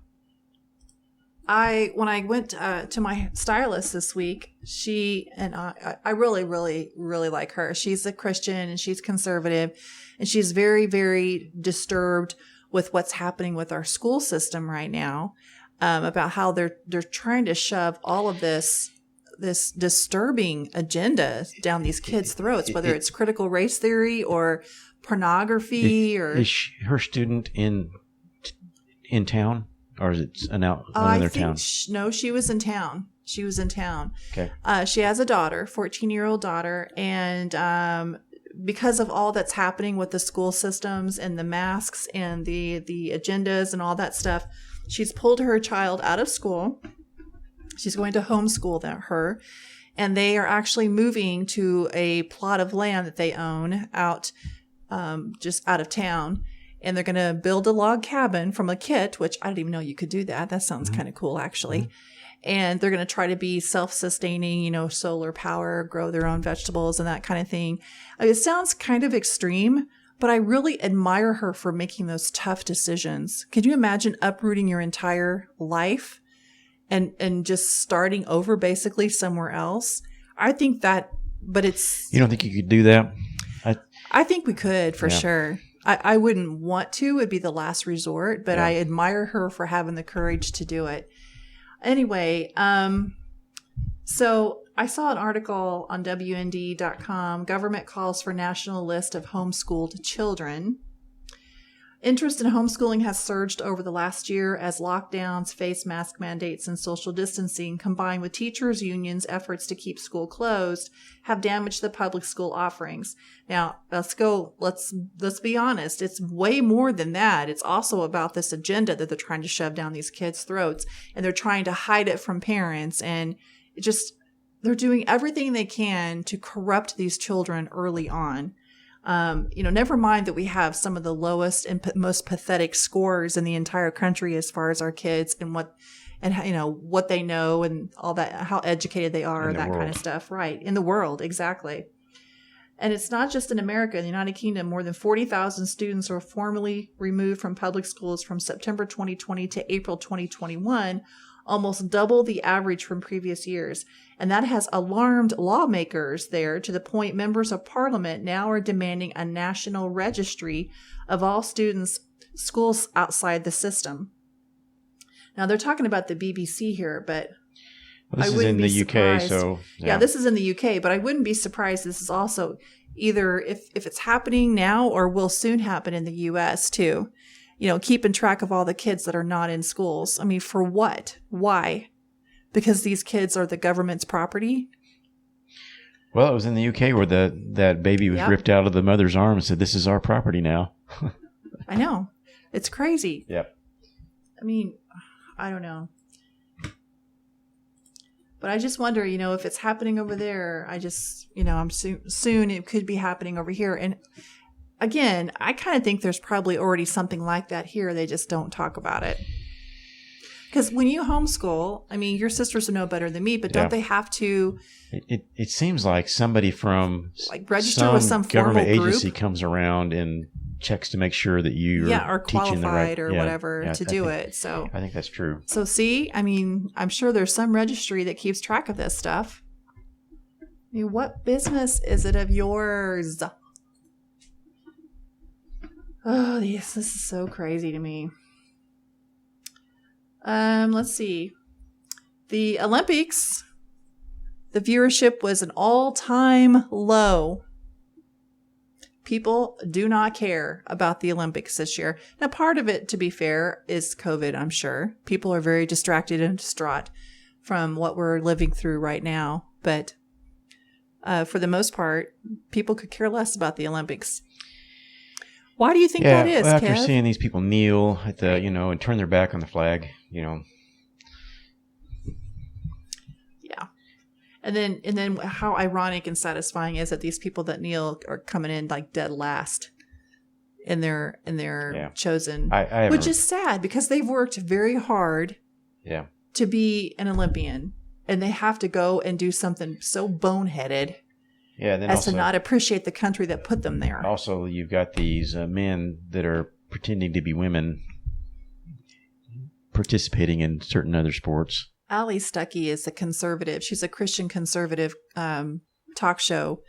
I went to my stylist this week, she and I really, really, really like her. She's a Christian and she's conservative, and she's very, very disturbed with what's happening with our school system right now, about how they're trying to shove all of this disturbing agenda down these kids' throats, whether it's critical race theory or pornography. Is her student in town, or is it another town? No, she was in town. Okay. She has a daughter, 14-year-old daughter, and because of all that's happening with the school systems and the masks and the agendas and all that stuff, she's pulled her child out of school. She's going to homeschool her, and they are actually moving to a plot of land that they own out, just out of town. And they're going to build a log cabin from a kit, which I didn't even know you could do that. That sounds kind of cool, actually. Mm-hmm. And they're going to try to be self-sustaining, solar power, grow their own vegetables and that kind of thing. It sounds kind of extreme, but I really admire her for making those tough decisions. Could you imagine uprooting your entire life and just starting over basically somewhere else? I think that, but it's... You don't think you could do that? I think we could for sure. I wouldn't want to. It'd be the last resort, but I admire her for having the courage to do it. Anyway, so I saw an article on WND.com. Government calls for national list of homeschooled children. Interest in homeschooling has surged over the last year as lockdowns, face mask mandates, and social distancing, combined with teachers' unions' efforts to keep school closed, have damaged the public school offerings. Now, let's be honest. It's way more than that. It's also about this agenda that they're trying to shove down these kids' throats, and they're trying to hide it from parents, and they're doing everything they can to corrupt these children early on. Never mind that we have some of the lowest and most pathetic scores in the entire country as far as our kids and what they know and all that, how educated they are, that kind of stuff. Right. In the world. Exactly. And it's not just in America. In the United Kingdom, more than 40,000 students were formally removed from public schools from September 2020 to April 2021, almost double the average from previous years. And that has alarmed lawmakers there to the point members of parliament now are demanding a national registry of all schools outside the system. Now, they're talking about the BBC here, but this is in the UK, so... Yeah, this is in the UK, but I wouldn't be surprised this is also either if it's happening now or will soon happen in the US too. Keeping track of all the kids that are not in schools. I mean, for what? Why? Because these kids are the government's property? Well, it was in the UK where that baby was ripped out of the mother's arm and said, "This is our property now." I know. It's crazy. Yep. I mean, I don't know. But I just wonder, if it's happening over there, I'm soon it could be happening over here. And again, I kind of think there's probably already something like that here. They just don't talk about it. Because when you homeschool, I mean, your sisters know better than me, but don't they have to? It seems like somebody from register with some government formal agency group? comes around and checks to make sure that you are qualified or whatever to do it. So I think that's true. So see, I mean, I'm sure there's some registry that keeps track of this stuff. I mean, what business is it of yours? Oh, this is so crazy to me. Let's see. The Olympics, the viewership was an all-time low. People do not care about the Olympics this year. Now, part of it, to be fair, is COVID, I'm sure. People are very distracted and distraught from what we're living through right now. But for the most part, people could care less about the Olympics. Why do you think that is, after Kev? seeing these people kneel at the, and turn their back on the flag, Yeah. And then how ironic and satisfying is that these people that kneel are coming in like dead last in their chosen, which is sad because they've worked very hard to be an Olympian, and they have to go and do something so boneheaded. Yeah, then as also, to not appreciate the country that put them there. Also, you've got these men that are pretending to be women participating in certain other sports. Allie Stuckey is a conservative. She's a Christian conservative talk show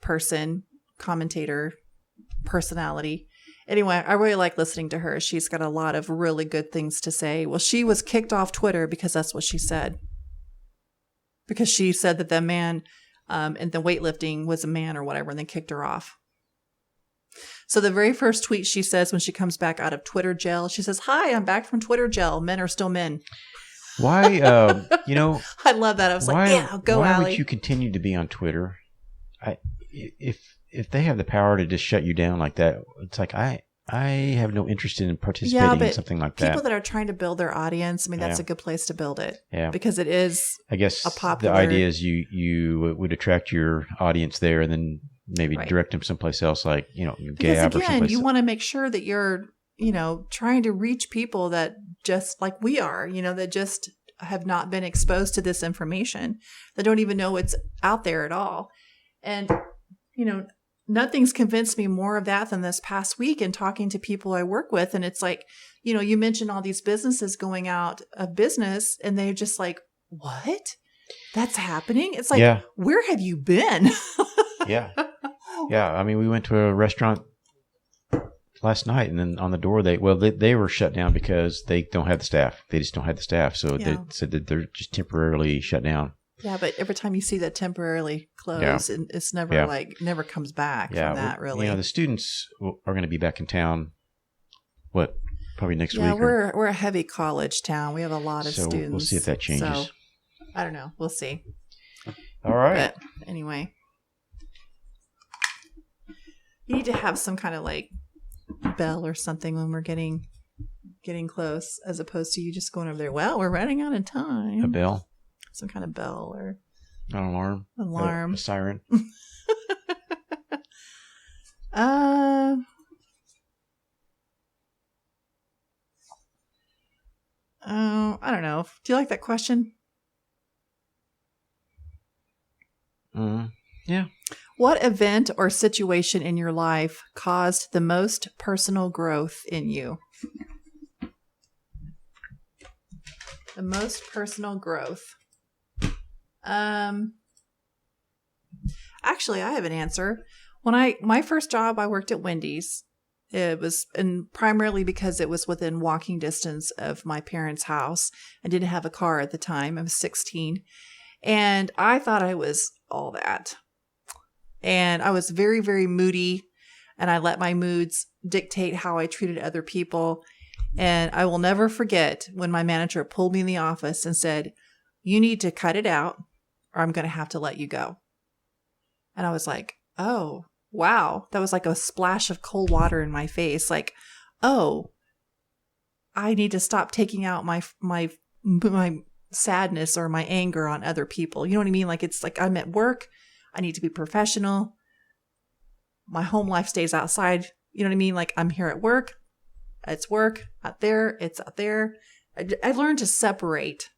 person, commentator, personality. Anyway, I really like listening to her. She's got a lot of really good things to say. Well, she was kicked off Twitter because that's what she said. Because she said that the man... and the weightlifting was a man or whatever, and they kicked her off. So the very first tweet she says when she comes back out of Twitter jail, she says, "Hi, I'm back from Twitter jail. Men are still men." Why, I love that. I was like, yeah, go, Why Allie. would you continue to be on Twitter? If they have the power to just shut you down like that, it's like, I have no interest in participating in something like that. People that are trying to build their audience, I mean, that's a good place to build it. Yeah. Because it is, I guess, a popular... the idea is you would attract your audience there and then maybe direct them someplace else, like, gay app or someplace. You want to make sure that you're, trying to reach people that just like we are, that just have not been exposed to this information, that don't even know it's out there at all. And, nothing's convinced me more of that than this past week in talking to people I work with. And it's like, you mentioned all these businesses going out of business and they're just like, what? That's happening? It's like, where have you been? Yeah. I mean, we went to a restaurant last night and then on the door, they were shut down because they don't have the staff. They just don't have the staff. So they said that they're just temporarily shut down. Yeah, but every time you see that temporarily close, it's never never comes back from that, really. The students are going to be back in town what? Probably next week. Yeah, we're a heavy college town. We have a lot of students. So we'll see if that changes. So, I don't know. We'll see. All right. But anyway, you need to have some kind of like bell or something when we're getting close, as opposed to you just going over there. Well, we're running out of time. A bell. Some kind of bell or an alarm. A siren. I don't know. Do you like that question? Yeah. What event or situation in your life caused the most personal growth in you? The most personal growth. Actually, I have an answer. When my first job, I worked at Wendy's. It was, and primarily because it was within walking distance of my parents' house. I didn't have a car at the time. I was 16. And I thought I was all that. And I was very, very moody. And I let my moods dictate how I treated other people. And I will never forget when my manager pulled me in the office and said, "You need to cut it out or I'm going to have to let you go." And I was like, oh, wow. That was like a splash of cold water in my face. Like, oh, I need to stop taking out my sadness or my anger on other people. You know what I mean? Like, it's like I'm at work. I need to be professional. My home life stays outside. You know what I mean? Like, I'm here at work. It's work. Out there. It's out there. I learned to separate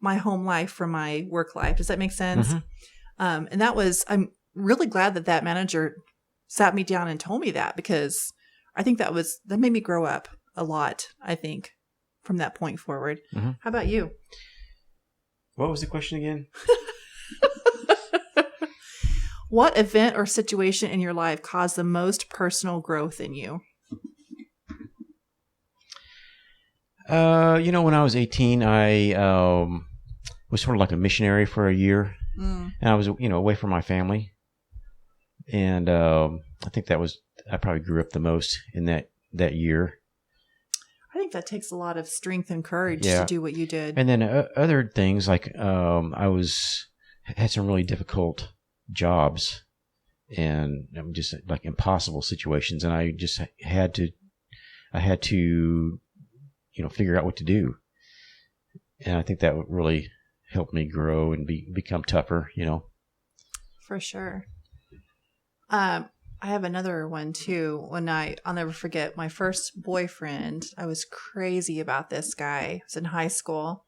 my home life from my work life. Does that make sense? Mm-hmm. And I'm really glad that manager sat me down and told me that, because I think that made me grow up a lot, I think, from that point forward. Mm-hmm. How about you? What was the question again? What event or situation in your life caused the most personal growth in you? When I was 18, I was sort of like a missionary for a year. And I was, away from my family. And I think I probably grew up the most in that year. I think that takes a lot of strength and courage to do what you did. And then other things like I had some really difficult jobs and just like impossible situations. And I just had to figure out what to do. And I think that really helped me grow and become tougher, For sure. I have another one too. I'll never forget my first boyfriend. I was crazy about this guy. I was in high school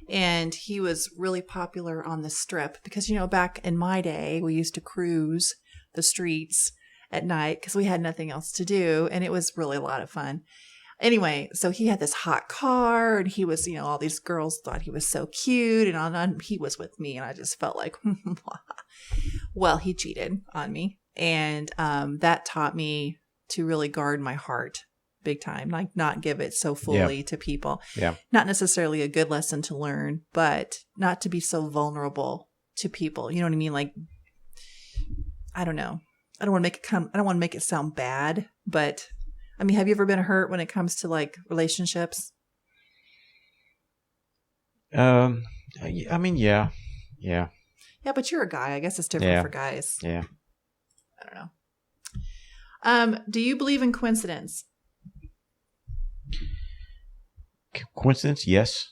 and he was really popular on the Strip because, back in my day, we used to cruise the streets at night because we had nothing else to do. And it was really a lot of fun. Anyway, so he had this hot car and he was, all these girls thought he was so cute and he was with me and I just felt like, well, he cheated on me. And that taught me to really guard my heart big time, like not give it so fully to people. Yeah. Not necessarily a good lesson to learn, but not to be so vulnerable to people. You know what I mean? Like, I don't know. I don't want to make it sound bad, but I mean, have you ever been hurt when it comes to like relationships? I mean, yeah. Yeah, but you're a guy. I guess it's different for guys. Yeah. I don't know. Do you believe in coincidence? Coincidence? Yes.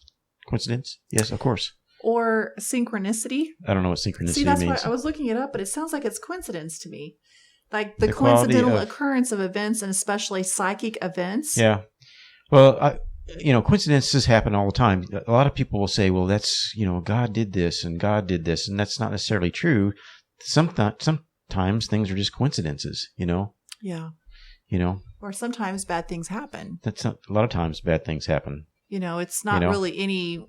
Coincidence? Yes, of course. Or synchronicity? I don't know what synchronicity means. See, that's why I was looking it up, but it sounds like it's coincidence to me. Like the coincidental occurrence of events and especially psychic events. Yeah. Well, coincidences happen all the time. A lot of people will say, well, that's, God did this and God did this. And that's not necessarily true. Sometimes things are just coincidences, Yeah. Or sometimes bad things happen. A lot of times bad things happen. It's not really any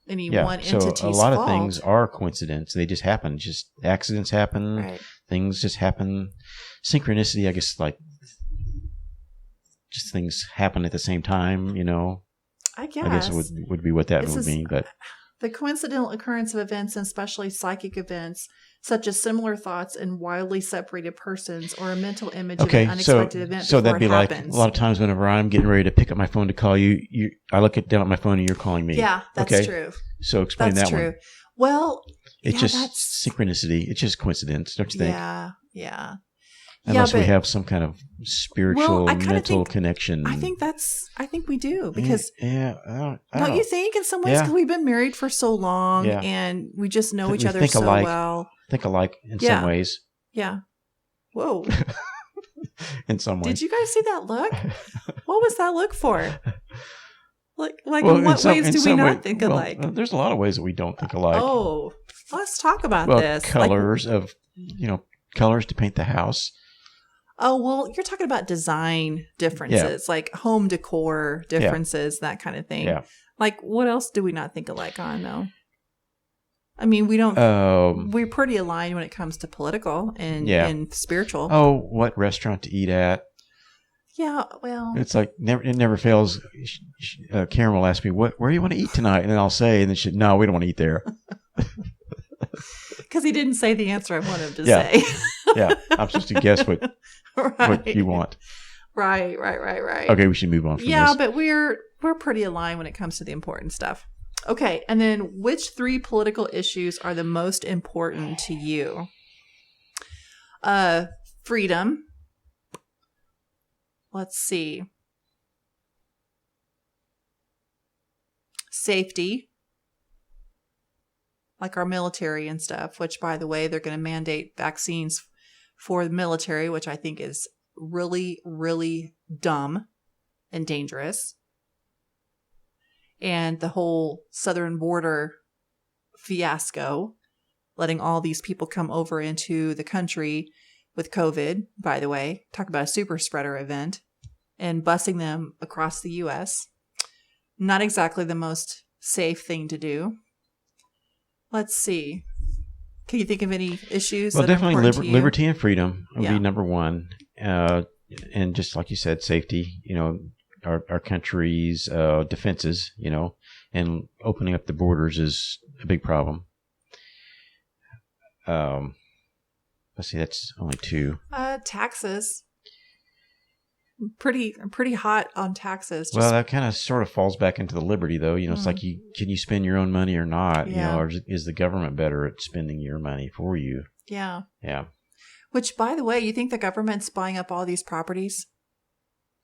one entity's fault. So a lot of things are coincidence. They just happen. Just accidents happen. Right. Things just happen. Synchronicity, I guess, like just things happen at the same time, I guess it would be what that would mean. But The coincidental occurrence of events, and especially psychic events, such as similar thoughts in wildly separated persons or a mental image of an unexpected event so before that'd be it like happens. a lot of times whenever I'm getting ready to pick up my phone to call you, I look down at my phone and you're calling me. Yeah, that's true. So explain That's that true. one. Well, It's just synchronicity. It's just coincidence, don't you think? Yeah. Unless we have some kind of spiritual, mental connection. I think we do because I don't you think in some ways because we've been married for so long and we just know each other so well. Think alike in some ways. Yeah. Whoa. In some ways. Did you guys see that look? What was that look for? Like in what ways do we not think alike? There's a lot of ways that we don't think alike. Oh, let's talk about this. Colors colors to paint the house. Oh, well, you're talking about design differences, like home decor differences, that kind of thing. Yeah. Like, what else do we not think alike on, though? I mean, we don't. We're pretty aligned when it comes to political and spiritual. Oh, what restaurant to eat at? Yeah, well, it's like it never fails. Karen will ask me, where do you want to eat tonight? And then I'll say, and then no, we don't want to eat there. Because he didn't say the answer I wanted him to say. Yeah, I'm supposed to guess what you want. Right. Okay, we should move on from this. Yeah, but we're pretty aligned when it comes to the important stuff. Okay, and then which 3 political issues are the most important to you? Freedom. Let's see. Safety. Like our military and stuff, which, by the way, they're going to mandate vaccines for the military, which I think is really, really dumb and dangerous. And the whole southern border fiasco, letting all these people come over into the country with COVID, by the way, talk about a super spreader event, and busing them across the U.S. Not exactly the most safe thing to do. Let's see. Can you think of any issues? Well, that definitely are important to you? liberty and freedom would be number one. And just like you said, safety, our country's defenses, and opening up the borders is a big problem. Let's see, that's only 2. Taxes. Pretty hot on taxes. Well, that kind of sort of falls back into the liberty, though. It's like can you spend your own money or not? Yeah. Or is the government better at spending your money for you? Yeah. Yeah. Which, by the way, you think the government's buying up all these properties?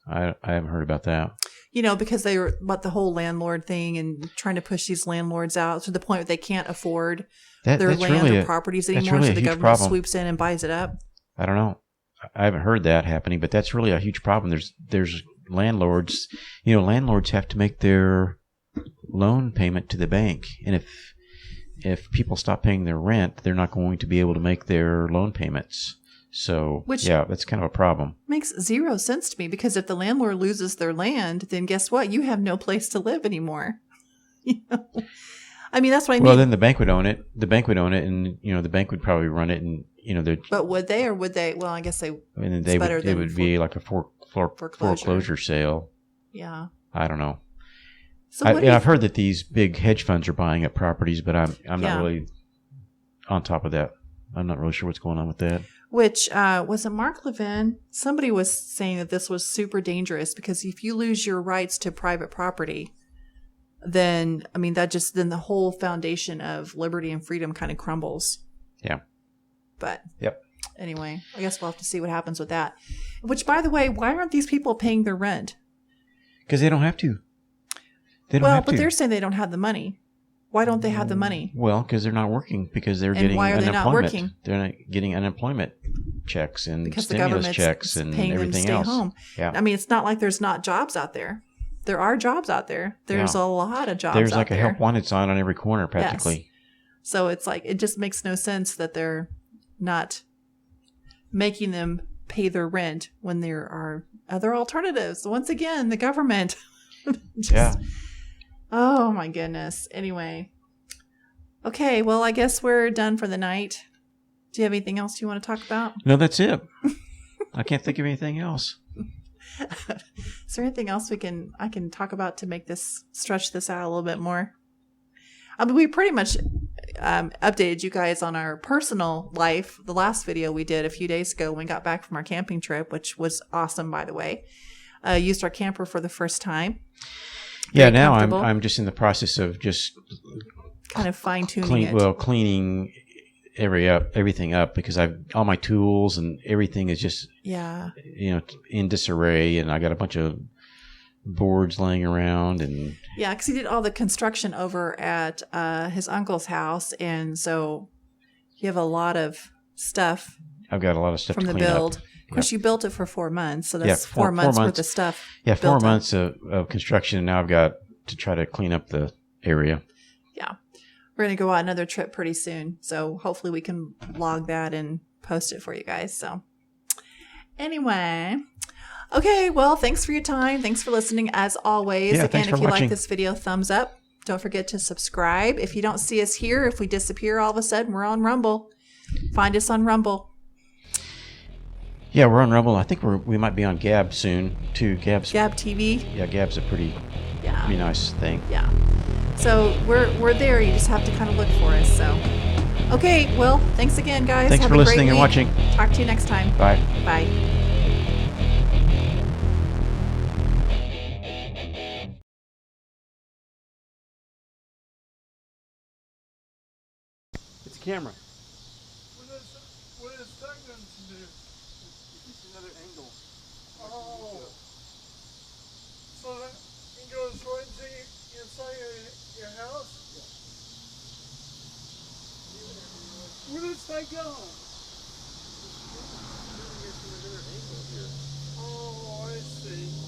I haven't heard about that. Because they were about the whole landlord thing and trying to push these landlords out to the point where they can't afford their land or properties anymore. Really so the government swoops in and buys it up. I don't know. I haven't heard that happening, but that's really a huge problem. There's landlords. Landlords have to make their loan payment to the bank, and if people stop paying their rent, they're not going to be able to make their loan payments. So, that's kind of a problem. Makes 0 sense to me, because if the landlord loses their land, then guess what? You have no place to live anymore. I mean, that's what I mean. Well, then the bank would own it. The bank would own it, and the bank would probably run it, and But would they, or would they? Well, I guess they. And they would. It would be like a foreclosure sale. Yeah. I don't know. So I've heard that these big hedge funds are buying up properties, but I'm not really on top of that. I'm not really sure what's going on with that. Which was it Mark Levin? Somebody was saying that this was super dangerous because if you lose your rights to private property, then then the whole foundation of liberty and freedom kind of crumbles. Yeah. But anyway, I guess we'll have to see what happens with that. Which, by the way, why aren't these people paying their rent? Because they don't have to. But they're saying they don't have the money. Why don't they have the money? Well, because they're not working, because they're getting why are unemployment. they not working? They're not getting unemployment checks and because stimulus the checks and paying everything them to else. Stay home. Yeah. I mean, it's not like there's not jobs out there. There are jobs out there. There's a lot of jobs There's out there. a help wanted sign on every corner practically. Yes. So it's like, it just makes no sense that they're not making them pay their rent when there are other alternatives. Once again, the government. Oh my goodness. Anyway. Okay, well, I guess we're done for the night. Do you have anything else you want to talk about? No, that's it. I can't think of anything else. Is there anything else I can talk about to make this stretch this out a little bit more? I mean, we pretty much updated you guys on our personal life. The last video we did a few days ago when we got back from our camping trip, which was awesome, by the way. Used our camper for the first time. Yeah, now I'm just in the process of just kind of fine tuning cleaning everything up because all my tools and everything is just in disarray, and I got a bunch of boards laying around and because he did all the construction over at his uncle's house, and so you have a lot of stuff. I've got a lot of stuff from to the clean build. up. Of course, you built it for 4 months, so that's 4 months worth of stuff. Yeah, 4 months of construction, and now I've got to try to clean up the area. Yeah. We're going to go on another trip pretty soon, so hopefully we can log that and post it for you guys. So anyway, okay, well, thanks for your time. Thanks for listening as always. Yeah, again, if you watching. like this video, thumbs up. Don't forget to subscribe. If you don't see us here, if we disappear all of a sudden, we're on Rumble. Find us on Rumble. Yeah, we're on Rumble. I think we might be on Gab soon too. Gab TV. Yeah, Gab's a pretty nice thing. Yeah. So we're there. You just have to kind of look for us. So, okay. Well, thanks again, guys. Thanks for listening and watching. Talk to you next time. Bye. Bye. It's a camera. What is that going to do? It's another angle. Oh. So that it goes right into inside your house? Yeah. Where does that go? Oh, I see.